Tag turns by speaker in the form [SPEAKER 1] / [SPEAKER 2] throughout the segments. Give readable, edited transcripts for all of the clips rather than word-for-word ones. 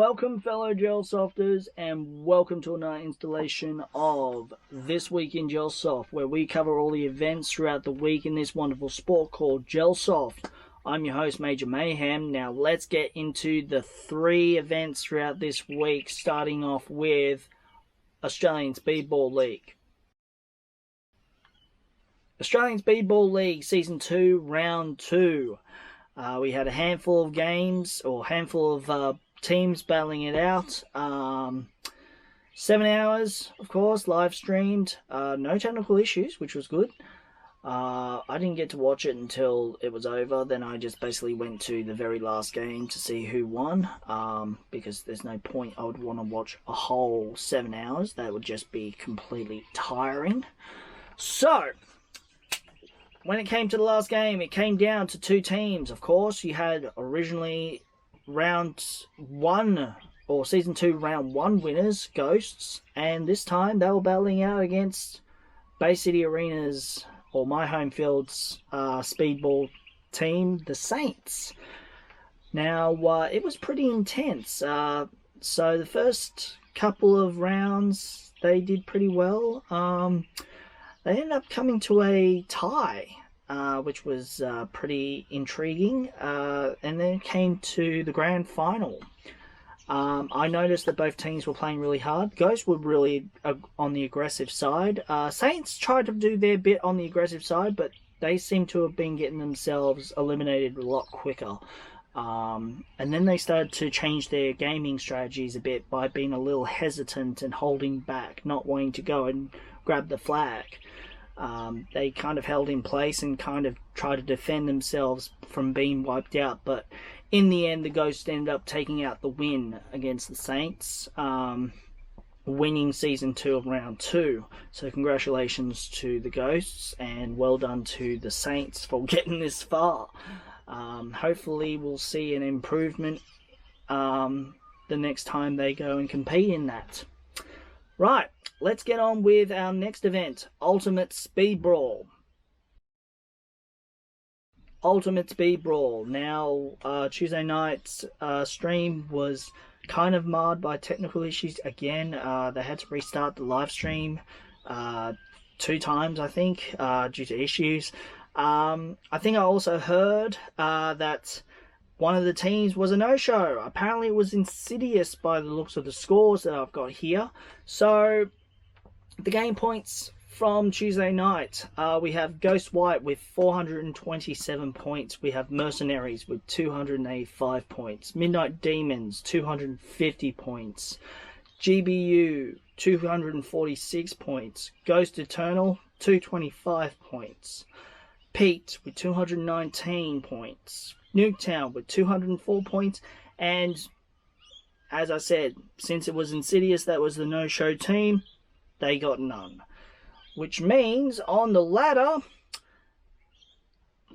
[SPEAKER 1] Welcome fellow gelsofters, and welcome to another installation of This Week in Gelsoft, where we cover all the events throughout the week in this wonderful sport called Gelsoft. I'm your host, Major Mayhem. Now let's get into the 3 events throughout this week, starting off with Australian Speedball League. Australian Speedball League Season 2, Round 2. We had a handful of games, or handful of teams battling it out. 7 hours, of course, live streamed. No technical issues, which was good. I didn't get to watch it until it was over. Then I just basically went to the very last game to see who won. Because there's no point I would want to watch a whole 7 hours. That would just be completely tiring. So, when it came to the last game, it came down to 2 teams. Of course, you had originally Round 1, or Season 2 Round 1 winners, Ghosts, and this time they were battling out against Bay City Arena's, or my home field's, speedball team, the Saints. Now, it was pretty intense. So the first couple of rounds, they did pretty well. They ended up coming to a tie, which was pretty intriguing, and then it came to the grand final. I noticed that both teams were playing really hard. Ghosts were really on the aggressive side. Saints tried to do their bit on the aggressive side, but they seem to have been getting themselves eliminated a lot quicker. And then they started to change their gaming strategies a bit by being a little hesitant and holding back, not wanting to go and grab the flag. They kind of held in place and kind of tried to defend themselves from being wiped out, but in the end the Ghosts ended up taking out the win against the Saints, winning Season 2 of Round 2. So congratulations to the Ghosts, and well done to the Saints for getting this far. Hopefully we'll see an improvement the next time they go and compete in that. Right, let's get on with our next event, Ultimate Speedbrawl. Ultimate Speedbrawl. Now, Tuesday night's stream was kind of marred by technical issues again. They had to restart the live stream 2 times, I think, due to issues. I think I also heard that one of the teams was a no-show. Apparently it was Insidious by the looks of the scores that I've got here. So, the game points from Tuesday night. We have Ghost White with 427 points. We have Mercenaries with 285 points. Midnight Demons, 250 points. GBU, 246 points. Ghost Eternal, 225 points. Pete with 219 points. Nuketown with 204 points, and as I said, since it was Insidious that was the no-show team, they got none. Which means on the ladder,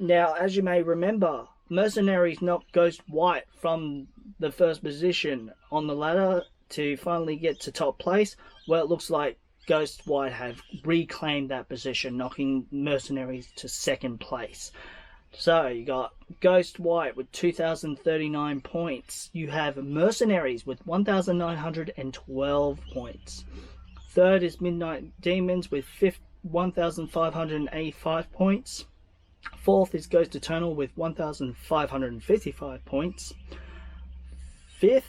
[SPEAKER 1] now as you may remember, Mercenaries knocked Ghost White from the first position on the ladder to finally get to top place. Well, it looks like Ghost White have reclaimed that position, knocking Mercenaries to 2nd place. So, you got Ghost White with 2,039 points. You have Mercenaries with 1,912 points. 3rd is Midnight Demons with 1,585 points. 4th is Ghost Eternal with 1,555 points. 5th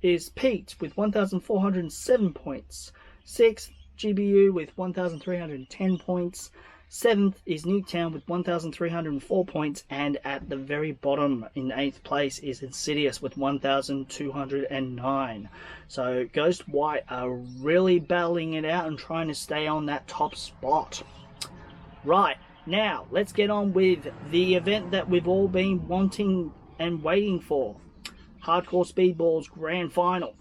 [SPEAKER 1] is Pete with 1,407 points. 6th, GBU with 1,310 points. 7th is Nuketown with 1,304 points, and at the very bottom in 8th place is Insidious with 1,209. So Ghost White are really battling it out and trying to stay on that top spot. Right, now let's get on with the event that we've all been wanting and waiting for. Hardcore Speedball's Grand Final.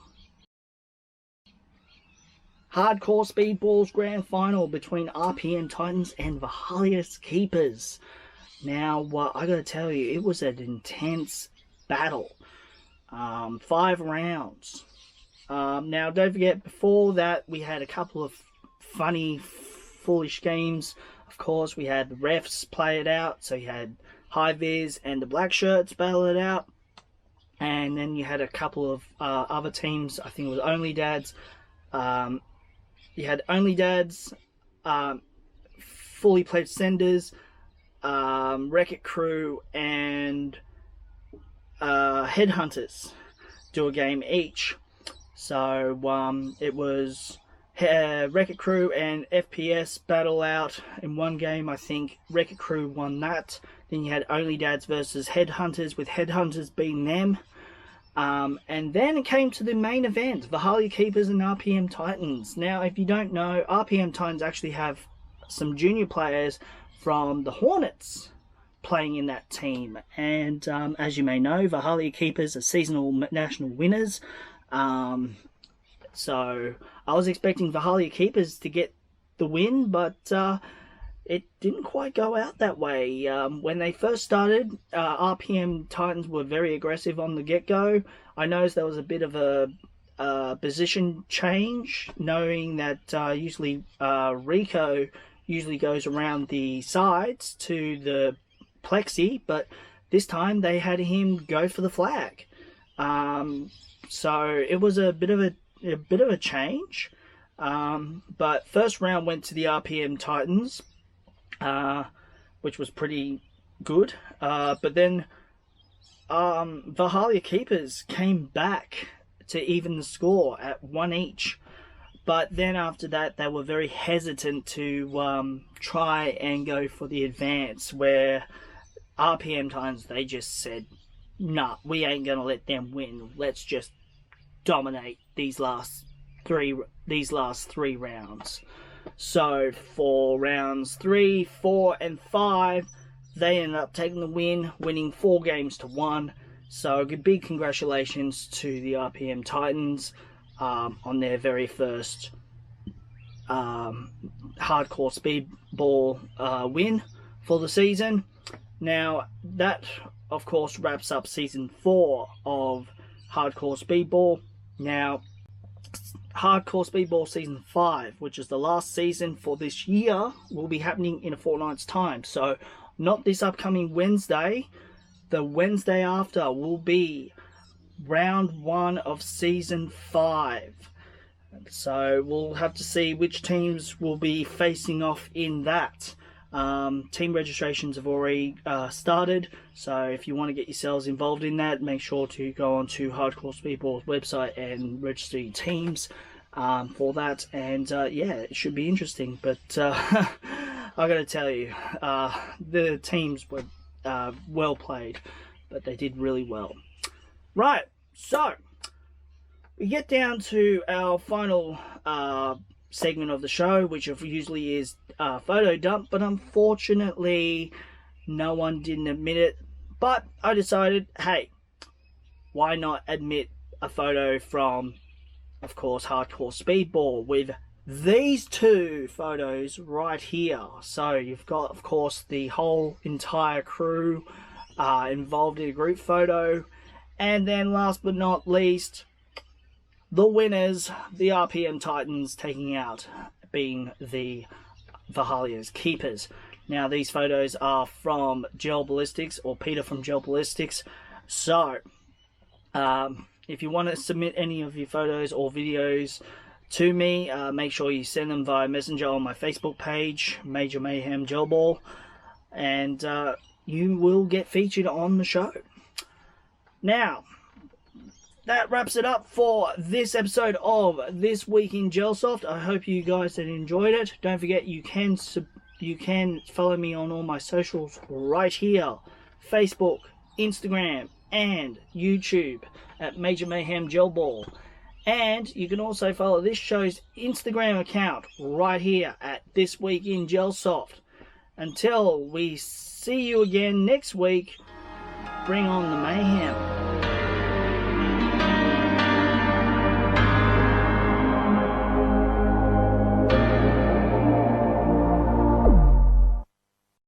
[SPEAKER 1] Hardcore Speedball's Grand Final between RPM Titans and Vahalia's Keepers. Now, I gotta tell you, it was an intense battle. 5 rounds. Now, don't forget, before that, we had a couple of funny, foolish games. Of course, we had the refs play it out, so you had High Vis and the Black Shirts battle it out. And then you had a couple of other teams. I think it was Only Dads. You had Only Dads, Fully Pledged Senders, Wreck-It Crew, and Headhunters do a game each. So it was Wreck-It Crew and FPS battle out in one game. I think Wreck-It Crew won that. Then you had Only Dads versus Headhunters, with Headhunters beating them. And then it came to the main event, Valhalla Keepers and RPM Titans. Now, if you don't know, RPM Titans actually have some junior players from the Hornets playing in that team. And as you may know, Valhalla Keepers are seasonal national winners. So I was expecting Valhalla Keepers to get the win, but it didn't quite go out that way. When they first started, RPM Titans were very aggressive on the get-go. I noticed there was a bit of a position change, knowing that usually Rico usually goes around the sides to the plexi, but this time they had him go for the flag. So it was a bit of a change. But first round went to the RPM Titans, which was pretty good. But then Valhalla Keepers came back to even the score at 1 each. But then after that, they were very hesitant to try and go for the advance, where RPM Titans, they just said, nah, we ain't going to let them win. Let's just dominate these last three rounds. So for rounds 3, 4, and 5, they ended up taking the win, winning 4 games to 1. So big congratulations to the RPM Titans on their very first hardcore speedball win for the season. Now that of course wraps up season 4 of hardcore speedball. Now hardcore speedball season 5, which is the last season for this year, will be happening in a fortnight's time. So not this upcoming Wednesday, the Wednesday after will be round 1 of season 5. So we'll have to see which teams will be facing off in that. Team registrations have already started, so if you want to get yourselves involved in that, make sure to go on to Hardcore Speedball's website and register your teams for that. And yeah, it should be interesting. But I gotta tell you, the teams were well played, but they did really well. Right, so we get down to our final segment of the show, which usually is photo dump, but unfortunately no one didn't admit it. But I decided, hey, why not admit a photo from, of course, Hardcore Speedball, with these 2 photos right here. So you've got, of course, the whole entire crew involved in a group photo, and then last but not least, the winners, the RPM Titans, taking out being the Valhalla Keepers. Now these photos are from Gel Ballistics, or Peter from Gel Ballistics. So if you want to submit any of your photos or videos to me, make sure you send them via Messenger on my Facebook page, Major Mayhem Gel Ball, and you will get featured on the show. Now that wraps it up for this episode of This Week in Gelsoft. I hope you guys had enjoyed it. Don't forget, you can follow me on all my socials right here: Facebook, Instagram, and YouTube at Major Mayhem Gel Ball. And you can also follow this show's Instagram account right here at This Week in Gelsoft. Until we see you again next week, bring on the mayhem.